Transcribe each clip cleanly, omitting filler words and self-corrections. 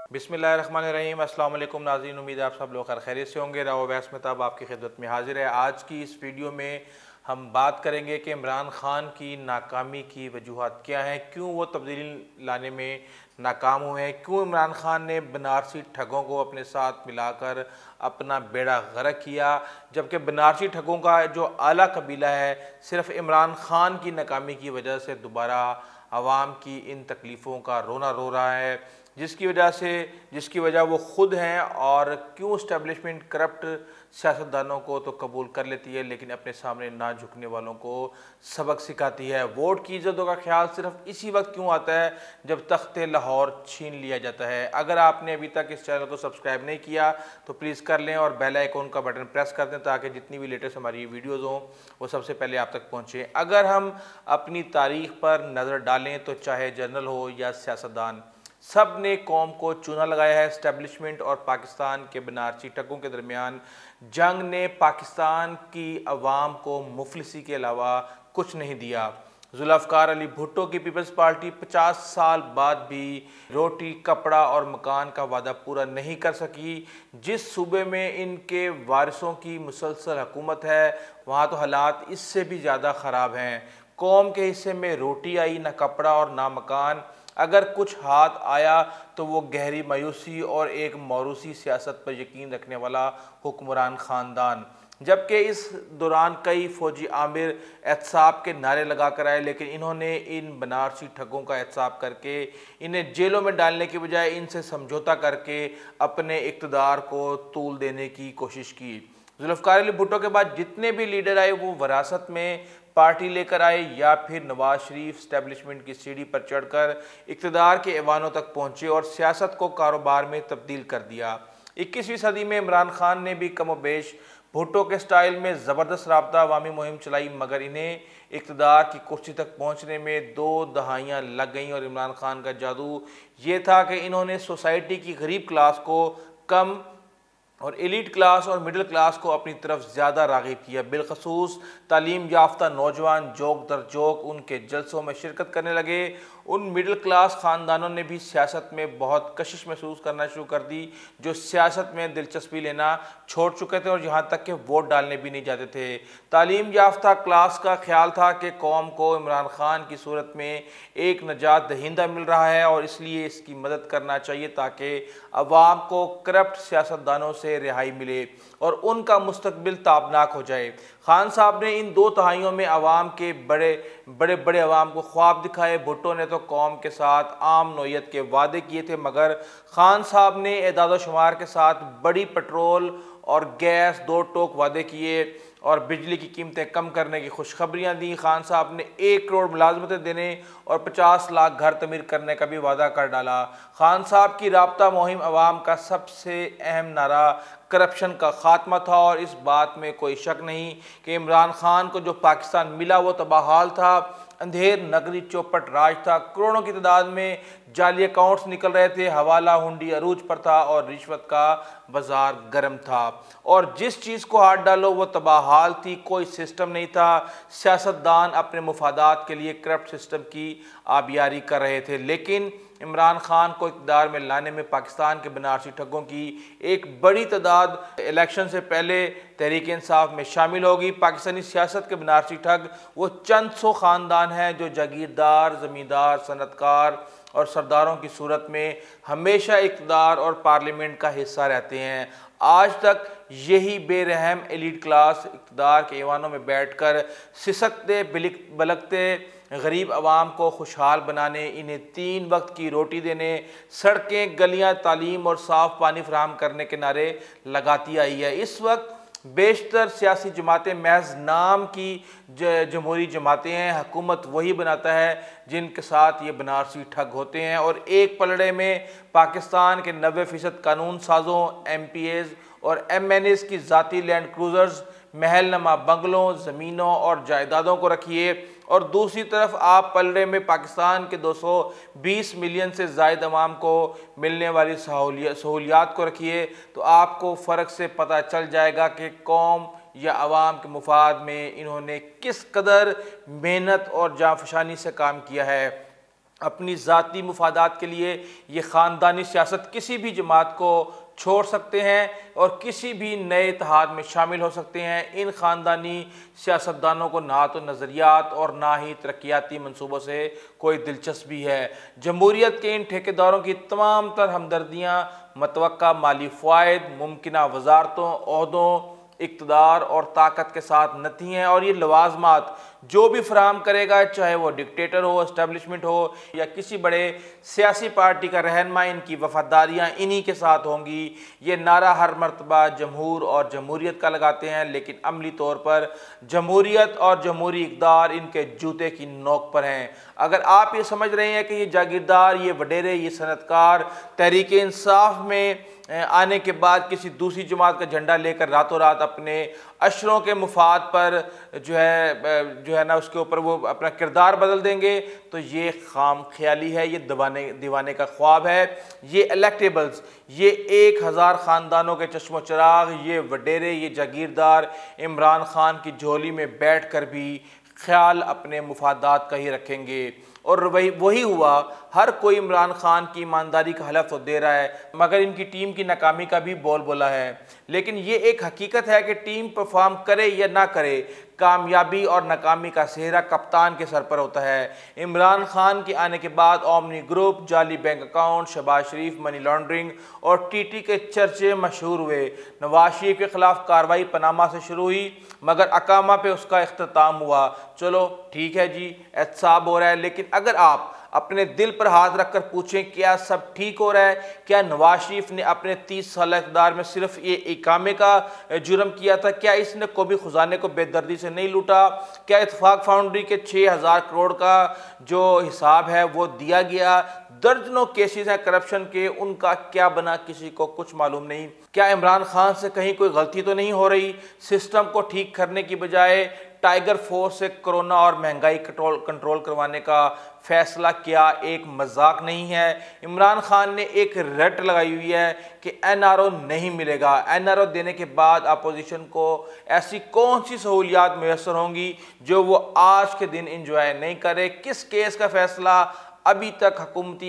बिस्मिल्लाहिर्रहमानिर्रहीम। अस्सलाम वालेकुम नाज़रीन, उम्मीद है आप सब लोग खैरियत से होंगे। राव वैस मेहताब आपकी खिदमत में हाजिर है। आज की इस वीडियो में हम बात करेंगे कि इमरान खान की नाकामी की वजूहात क्या हैं, क्यों वो तब्दीली लाने में नाकाम हुए हैं, क्यों इमरान खान ने बनारसी ठगों को अपने साथ मिलाकर अपना बेड़ा गर्क किया, जबकि बनारसी ठगों का जो आला कबीला है सिर्फ इमरान खान की नाकामी की वजह से दोबारा आवाम की इन तकलीफ़ों का रोना रो रहा है, जिसकी वजह वो ख़ुद हैं। और क्यों इस्टेब्लिशमेंट करप्ट सियासतदानों को तो कबूल कर लेती है लेकिन अपने सामने ना झुकने वालों को सबक सिखाती है। वोट की इज्जतों का ख्याल सिर्फ इसी वक्त क्यों आता है जब तख्ते लाहौर छीन लिया जाता है। अगर आपने अभी तक इस चैनल को सब्सक्राइब नहीं किया तो प्लीज़ कर लें और बेल आइकॉन का बटन प्रेस कर दें ताकि जितनी भी लेटेस्ट हमारी वीडियोज़ हों वो सबसे पहले आप तक पहुँचें। अगर हम अपनी तारीख़ पर नज़र डालें तो चाहे जनरल हो या सियासतदान, सब ने कौम को चूना लगाया है। इस्टेब्लिशमेंट और पाकिस्तान के बनारसी ठगों के दरमियान जंग ने पाकिस्तान की अवाम को मुफलिसी के अलावा कुछ नहीं दिया। जुल्फ़िकार अली भुट्टो की पीपल्स पार्टी 50 साल बाद भी रोटी, कपड़ा और मकान का वादा पूरा नहीं कर सकी। जिस सूबे में इनके वारिसों की मुसलसल हुकूमत है वहाँ तो हालात इससे भी ज़्यादा ख़राब हैं। कौम के हिस्से में रोटी आई, ना कपड़ा और ना मकान। अगर कुछ हाथ आया तो वो गहरी मायूसी और एक मौरूसी सियासत पर यकीन रखने वाला हुक्मरान ख़ानदान। जबकि इस दौरान कई फौजी आमिर एहतसाब के नारे लगा कर आए लेकिन इन्होंने इन बनारसी ठगों का एहतसाब करके इन्हें जेलों में डालने के बजाय इनसे समझौता करके अपने इक़्तिदार को तूल देने की कोशिश की। जुल्फ़िकार अली भुट्टो के बाद जितने भी लीडर आए वो विरासत में पार्टी लेकर आए या फिर नवाज शरीफ इस्टेब्लिशमेंट की सीढ़ी पर चढ़कर इक़्तिदार के ऐवानों तक पहुँचे और सियासत को कारोबार में तब्दील कर दिया। 21वीं सदी में इमरान खान ने भी कम बेश भुट्टो के स्टाइल में ज़बरदस्त राब्ता अवामी मुहिम चलाई, मगर इन्हें इक़्तिदार की कुर्सी तक पहुँचने में 2 दहाइयाँ लग गईं। और इमरान खान का जादू ये था कि इन्होंने सोसाइटी की गरीब क्लास को कम और एलीट क्लास और मिडिल क्लास को अपनी तरफ ज़्यादा राग़िब किया। बिलखसूस तालीम याफ्ता नौजवान जोक दर जोक उनके जलसों में शिरकत करने लगे। उन मिडिल क्लास ख़ानदानों ने भी सियासत में बहुत कशिश महसूस करना शुरू कर दी, जो सियासत में दिलचस्पी लेना छोड़ चुके थे और यहाँ तक कि वोट डालने भी नहीं जाते थे। तालीम याफ्ता क्लास का ख्याल था कि कौम को इमरान खान की सूरत में एक नजात दहिंदा मिल रहा है और इसलिए इसकी मदद करना चाहिए ताकि अवाम को करप्ट सियासतदानों से रिहाई मिले और उनका मुस्तकबिल ताबनाक हो जाए। खान साहब ने इन 2 दहाइयों में अवाम के बड़े अवाम को ख्वाब दिखाए। भुट्टो ने तो कौम के साथ आम नौयत के वादे किए थे, मगर खान साहब ने एदाद शुमार के साथ बड़ी पेट्रोल और गैस 2 टोक वादे किए और बिजली की कीमतें कम करने की खुशखबरियाँ दी। खान साहब ने 1 करोड़ मुलाजमतें देने और 50 लाख घर तमीर करने का भी वादा कर डाला। खान साहब की राब्ता मुहिम अवाम का सबसे अहम नारा करप्शन का खात्मा था और इस बात में कोई शक नहीं कि इमरान खान को जो पाकिस्तान मिला वो तबाहाल था। अंधेर नगरी चौपट राज था। करोड़ों की तादाद में जाली अकाउंट्स निकल रहे थे, हवाला हुंडी अरूज पर था और रिश्वत का बाजार गर्म था। और जिस चीज़ को हाथ डालो वो तबाहाल थी, कोई सिस्टम नहीं था। सियासतदान अपने मुफादात के लिए करप्ट सिस्टम की आबियारी कर रहे थे, लेकिन इमरान खान को इक़्तिदार में लाने में पाकिस्तान के बनारसी ठगों की एक बड़ी तादाद इलेक्शन से पहले तहरीक इंसाफ में शामिल होगी। पाकिस्तानी सियासत के बनारसी ठग वो चंद सौ ख़ानदान हैं जो जागीरदार, ज़मींदार, सनतकार और सरदारों की सूरत में हमेशा इक़्तिदार और पार्लियामेंट का हिस्सा रहते हैं। आज तक यही बेरहम एलीट क्लास इक़्तिदार के ऐवानों में बैठकर सिसकते बलकते गरीब आवाम को खुशहाल बनाने, इन्हें 3 वक्त की रोटी देने, सड़कें, गलियां, तालीम और साफ़ पानी फराहम करने के नारे लगाती आई है। इस वक्त बेशतर सियासी जमातें महज नाम की जमहूरी जमातें हैं। हुकूमत वही बनाता है जिनके साथ ये बनारसी ठग होते हैं और एक पलड़े में पाकिस्तान के 90% कानून साजों, MPAs और MNAs की ज़ाती लैंड क्रूज़र्स, महलनमा बंगलों, ज़मीनों और जायदादों को रखिए और दूसरी तरफ आप पलड़े में पाकिस्तान के 220 मिलियन से ज़ायद अवाम को मिलने वाली सहूलियात को रखिए, तो आपको फ़र्क से पता चल जाएगा कि कौम या अवाम के मुफाद में इन्होंने किस कदर मेहनत और जाँफशानी से काम किया है। अपनी ज़ाती मुफादात के लिए ये ख़ानदानी सियासत किसी भी जमात को छोड़ सकते हैं और किसी भी नए इत्तेहाद में शामिल हो सकते हैं। इन ख़ानदानी सियासतदानों को ना तो नज़रियात और ना ही तरक्याती मनसूबों से कोई दिलचस्पी है। जमहूरियत के इन ठेकेदारों की तमाम तर हमदर्दियाँ मतवक्का माली फ़वाइद, मुमकिन वजारतों, ओहदों, इक़्तिदार और ताकत के साथ नती हैं और ये लवाजमात जो भी फराहम करेगा, चाहे वो डिक्टेटर हो, इस्टेब्लिशमेंट हो या किसी बड़े सियासी पार्टी का रहनुमा, इनकी वफादारियाँ इन्हीं के साथ होंगी। ये नारा हर मरतबा जमहूर और जमहूरियत का लगाते हैं, लेकिन अमली तौर पर जमहूरियत और जमहूरी इक़्तिदार इनके जूते की नोक पर हैं। अगर आप ये समझ रहे हैं कि ये जागीरदार, ये वडेरे, ये सनतकार तहरीक इंसाफ में आने के बाद किसी दूसरी जमात का झंडा लेकर रातों रात अपने अशरों के मुफाद पर जो है ना उसके ऊपर वो अपना किरदार बदल देंगे, तो ये खाम ख्याली है, ये दीवाने का ख्वाब है। ये इलेक्टेबल्स, ये 1000 ख़ानदानों के चश्मो चिराग, ये वडेरे, ये जागीरदार इमरान खान की झोली में बैठ कर भी ख्याल अपने मुफादात का ही रखेंगे। और वही हुआ। हर कोई इमरान खान की ईमानदारी का हलफ तो दे रहा है, मगर इनकी टीम की नाकामी का भी बोल बोला है। लेकिन ये एक हकीकत है कि टीम परफॉर्म करे या ना करे, कामयाबी और नाकामी का सेहरा कप्तान के सर पर होता है। इमरान खान के आने के बाद ओमनी ग्रुप, जाली बैंक अकाउंट, शहबाज शरीफ, मनी लॉन्ड्रिंग और टीटी के चर्चे मशहूर हुए। नवाज शरीफ के खिलाफ कार्रवाई पनामा से शुरू हुई, मगर अकामा पे उसका इख्तिताम हुआ। चलो ठीक है जी, एहतसाब हो रहा है, लेकिन अगर आप अपने दिल पर हाथ रखकर पूछें क्या सब ठीक हो रहा है? क्या नवाज शरीफ ने अपने 30 साल इक़्तिदार में सिर्फ ये इकामे का जुर्म किया था? क्या इसने कभी खजाने को बेदर्दी से नहीं लूटा? क्या इत्तेफाक फाउंड्री के 6000 करोड़ का जो हिसाब है वो दिया गया? दर्जनों केसेस हैं करप्शन के, उनका क्या बना किसी को कुछ मालूम नहीं। क्या इमरान खान से कहीं कोई गलती तो नहीं हो रही? सिस्टम को ठीक करने की बजाय टाइगर फोर्स से कोरोना और महंगाई कंट्रोल करवाने का फैसला क्या एक मजाक नहीं है? इमरान खान ने एक रट लगाई हुई है कि एनआरओ नहीं मिलेगा। एनआरओ देने के बाद अपोजिशन को ऐसी कौन सी सहूलियात मैसर होंगी जो वो आज के दिन इंजॉय नहीं करे? किस केस का फैसला अभी तक हुकूमती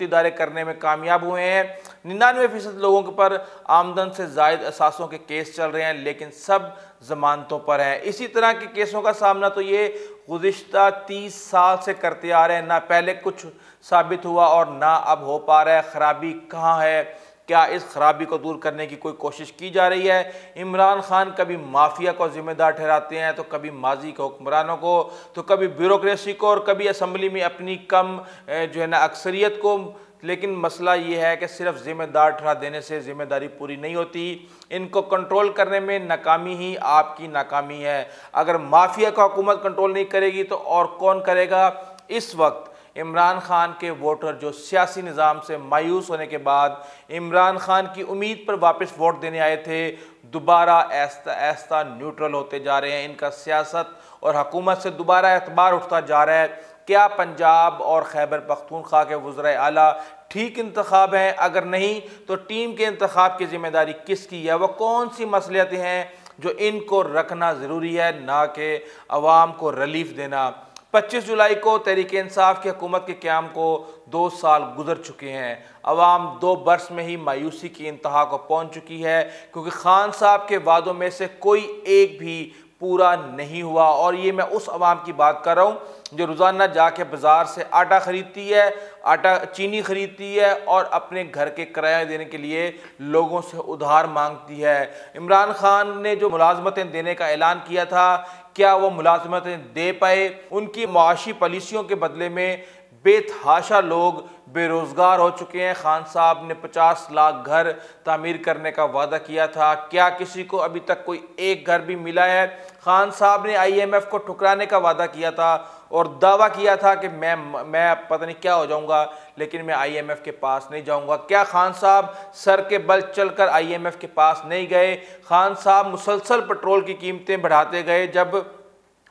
इदारे करने में कामयाब हुए हैं? 99% लोगों के पर आमदन से जायद असासों के केस चल रहे हैं, लेकिन सब जमानतों पर हैं। इसी तरह के केसों का सामना तो ये गुज़िश्ता 30 साल से करते आ रहे हैं। ना पहले कुछ साबित हुआ और ना अब हो पा रहा है। खराबी कहाँ है? क्या इस खराबी को दूर करने की कोई कोशिश की जा रही है? इमरान खान कभी माफिया को जिम्मेदार ठहराते हैं, तो कभी माजी के हुक्मरानों को, तो कभी ब्यूरोक्रेसी को, और कभी असम्बली में अपनी कम जो है ना अक्सरियत को। लेकिन मसला ये है कि सिर्फ जिम्मेदार ठहरा देने से जिम्मेदारी पूरी नहीं होती। इनको कंट्रोल करने में नाकामी ही आपकी नाकामी है। अगर माफिया का हुकूमत कंट्रोल नहीं करेगी तो और कौन करेगा? इस वक्त इमरान खान के वोटर जो सियासी निज़ाम से मायूस होने के बाद इमरान खान की उम्मीद पर वापस वोट देने आए थे, दोबारा आहिस्ता आहिस्ता न्यूट्रल होते जा रहे हैं। इनका सियासत और हुकूमत से दोबारा एतबार उठता जा रहा है। क्या पंजाब और खैबर पख्तूनख्वा के वज़राए आला ठीक इंतखाब हैं? अगर नहीं तो टीम के इंतखाब की जिम्मेदारी किसकी है? वह कौन सी मसलियतें हैं जो इनको रखना ज़रूरी है, ना कि अवाम को रिलीफ देना? 25 जुलाई को तहरीक इंसाफ की हुकूमत के क़याम को 2 साल गुजर चुके हैं। अवाम 2 बरस में ही मायूसी की इंतहा को पहुँच चुकी है, क्योंकि खान साहब के वादों में से कोई एक भी पूरा नहीं हुआ। और ये मैं उस अवाम की बात कर रहा हूँ जो रोज़ाना जाके बाज़ार से आटा ख़रीदती है, आटा चीनी ख़रीदती है और अपने घर के किराया देने के लिए लोगों से उधार मांगती है। इमरान खान ने जो मुलाजमतें देने का ऐलान किया था, क्या वो मुलाजमतें दे पाए? उनकी मुआशी पॉलिसियों के बदले में बेतहाशा लोग बेरोज़गार हो चुके हैं। खान साहब ने 50 लाख घर तामीर करने का वादा किया था, क्या किसी को अभी तक कोई एक घर भी मिला है? खान साहब ने IMF को ठुकराने का वादा किया था और दावा किया था कि मैं पता नहीं क्या हो जाऊंगा, लेकिन मैं IMF के पास नहीं जाऊंगा। क्या खान साहब सर के बल चलकर IMF के पास नहीं गए? खान साहब मुसलसल पेट्रोल की कीमतें बढ़ाते गए। जब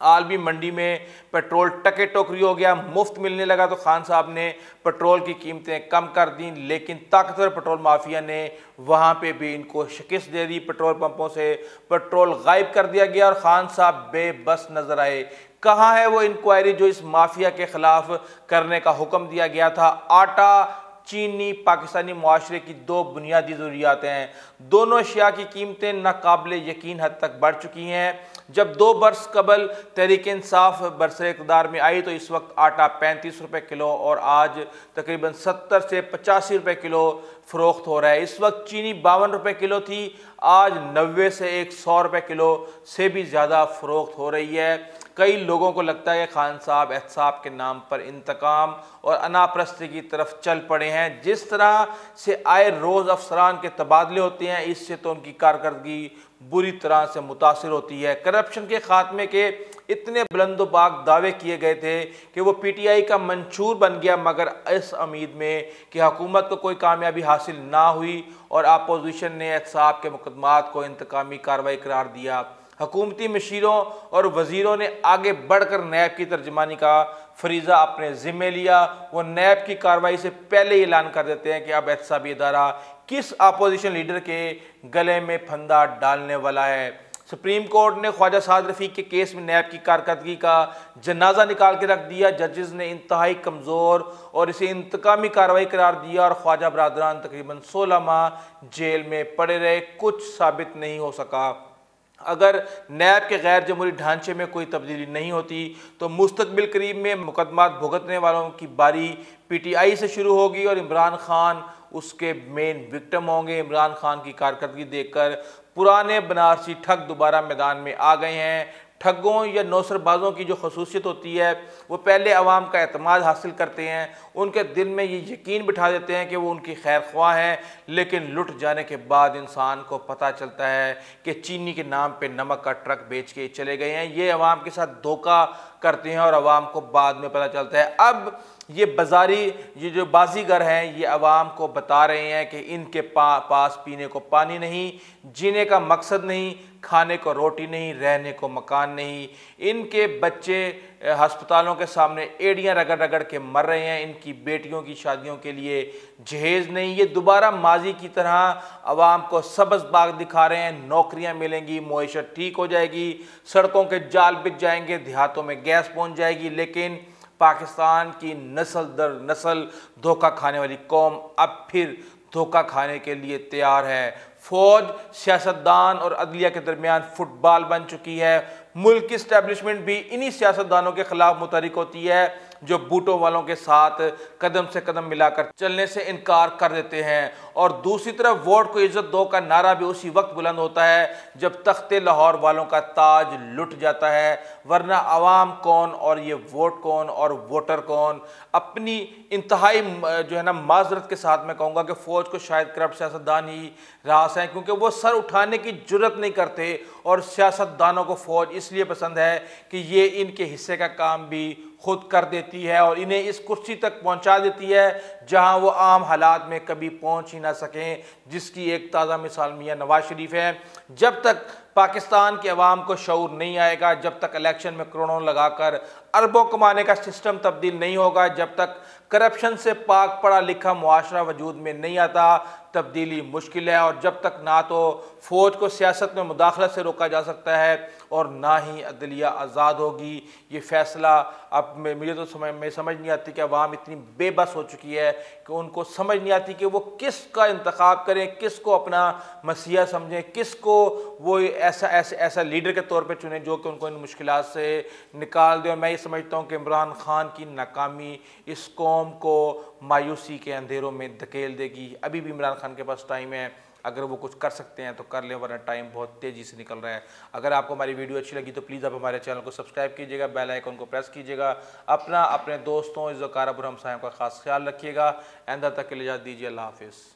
आलमी मंडी में पेट्रोल टके टोकरी हो गया, मुफ्त मिलने लगा, तो खान साहब ने पेट्रोल की कीमतें कम कर दी। लेकिन ताकतवर पेट्रोल माफिया ने वहाँ पे भी इनको शिकस्त दे दी। पेट्रोल पंपों से पेट्रोल गायब कर दिया गया और खान साहब बेबस नजर आए। कहाँ है वो इंक्वायरी जो इस माफिया के खिलाफ करने का हुक्म दिया गया था। आटा, चीनी पाकिस्तानी मुआशरे की दो बुनियादी ज़रूरियात हैं। दोनों अशिया की कीमतें नाकाबिले यकीन हद तक बढ़ चुकी हैं। जब 2 बरस कबल तहरीक इंसाफ बरसर इक़्तिदार में आई तो इस वक्त आटा 35 रुपये किलो और आज तकरीबन 70 से 85 रुपये किलो फ़रोख्त हो रहा है। इस वक्त चीनी 52 रुपये किलो थी, आज 90 से 100 रुपये किलो से भी ज़्यादा फ़रोख्त हो रही है। कई लोगों को लगता है कि खान साहब एहतसाब के नाम पर इंतकाम और अनापरस्ती की तरफ चल पड़े हैं। जिस तरह से आए रोज़ अफसरान के तबादले होते हैं, इससे तो उनकी कारकर्दगी बुरी तरह से मुतासिर होती है। करप्शन के खात्मे के इतने बुलंदोबाग दावे किए गए थे कि वो PTI का मंशूर बन गया, मगर इस उम्मीद में कि हुकूमत को कोई कामयाबी हासिल ना हुई और अपोजिशन ने एहतसाब के मुकदमात को इंतकामी कार्रवाई करार दिया। हुकूमती मशीरों और वजीरों ने आगे बढ़कर नैब की तर्जमानी का फरीज़ा अपने ज़िम्मे लिया। वो नैब की कार्रवाई से पहले ही ऐलान कर देते हैं कि अब एहतसाबी इदारा किस अपोजिशन लीडर के गले में फंदा डालने वाला है। सुप्रीम कोर्ट ने ख्वाजा साद रफ़ीक के केस में नैब की कारकर्दगी का जनाजा निकाल के रख दिया। जजेस ने इंतहाई कमज़ोर और इसे इंतकामी कार्रवाई करार दिया और ख्वाजा बरदरान तकरीबन 16 माह जेल में पड़े रहे। कुछ साबित नहीं हो सका। अगर नैब के गैर जमहूरी ढांचे में कोई तब्दीली नहीं होती तो मुस्तकबिल करीब में मुकदमात भुगतने वालों की बारी PTI से शुरू होगी और इमरान खान उसके मेन विक्टिम होंगे। इमरान खान की कारकर्दगी देखकर पुराने बनारसी ठग दोबारा मैदान में आ गए हैं। ठगों या नौसरबाजों की जो खसूसियत होती है वो पहले अवाम का एतमाद हासिल करते हैं, उनके दिल में ये यकीन बिठा देते हैं कि वो उनकी खैर ख्वाह हैं, लेकिन लुट जाने के बाद इंसान को पता चलता है कि चीनी के नाम पे नमक का ट्रक बेच के चले गए हैं। ये अवाम के साथ धोखा करते हैं और अवाम को बाद में पता चलता है। अब ये बाजारी ये जो बाजीगर हैं ये अवाम को बता रहे हैं कि इनके पास पीने को पानी नहीं, जीने का मकसद नहीं, खाने को रोटी नहीं, रहने को मकान नहीं। इनके बच्चे अस्पतालों के सामने एड़ियाँ रगड़ रगड़ के मर रहे हैं। इनकी बेटियों की शादियों के लिए जहेज नहीं। ये दोबारा माजी की तरह अवाम को सब्ज़ बाग दिखा रहे हैं। नौकरियाँ मिलेंगी, मईशत ठीक हो जाएगी, सड़कों के जाल बिक जाएंगे, देहातों में गैस पहुँच जाएगी। लेकिन पाकिस्तान की नस्ल दर नस्ल धोखा खाने वाली कौम अब फिर धोखा खाने के लिए तैयार है। फौज, सियासतदान और अदलिया के दरमियान फुटबॉल बन चुकी है। मुल्क की इस्टेब्लिशमेंट भी इन्हीं सियासतदानों के खिलाफ मुतहरिक होती है जो बूटों वालों के साथ कदम से कदम मिलाकर चलने से इनकार कर देते हैं। और दूसरी तरफ वोट को इज्जत दो का नारा भी उसी वक्त बुलंद होता है जब तख्ते लाहौर वालों का ताज लुट जाता है, वरना अवाम कौन और ये वोट कौन और वोटर कौन। अपनी इंतहाई जो है ना माजरत के साथ मैं कहूँगा कि फ़ौज को शायद करप्ट सियासतदान ही रास हैं, क्योंकि वो सर उठाने की जुर्रत नहीं करते और सियासतदानों को फ़ौज इसलिए पसंद है कि ये इनके हिस्से का काम भी खुद कर देती है और इन्हें इस कुर्सी तक पहुंचा देती है जहां वो आम हालात में कभी पहुंच ही ना सकें, जिसकी एक ताज़ा मिसाल मियां नवाज शरीफ है। जब तक पाकिस्तान के अवाम को शऊर नहीं आएगा, जब तक इलेक्शन में करोड़ों लगाकर अरबों कमाने का सिस्टम तब्दील नहीं होगा, जब तक करप्शन से पाक पढ़ा लिखा मुआशरा वजूद में नहीं आता, तब्दीली मुश्किल है। और जब तक ना तो फ़ौज को सियासत में मुदाखलत से रोका जा सकता है और ना ही अदलिया आज़ाद होगी। ये फ़ैसला अब मुझे तो समझ नहीं आती कि अवाम इतनी बेबस हो चुकी है कि उनको समझ नहीं आती कि वो किसका इंतखाब करें, किसको अपना मसीहा समझें, किसको वो ऐसा लीडर के तौर पे चुने जो कि उनको इन मुश्किलात से निकाल दे। और मैं ये समझता हूँ कि इमरान खान की नाकामी इस कौम को मायूसी के अंधेरों में धकेल देगी। अभी भी इमरान खान के पास टाइम है, अगर वो कुछ कर सकते हैं तो कर लें, वरना टाइम बहुत तेज़ी से निकल रहा है। अगर आपको हमारी वीडियो अच्छी लगी तो प्लीज़ आप हमारे चैनल को सब्सक्राइब कीजिएगा, बेल आइकन को प्रेस कीजिएगा। अपने दोस्तों इज़्ज़ो-कार और हमसायों का खास ख्याल रखिएगा। आइंदा तक के लिए इजाज़त दीजिए। अल्लाह हाफ़िज़।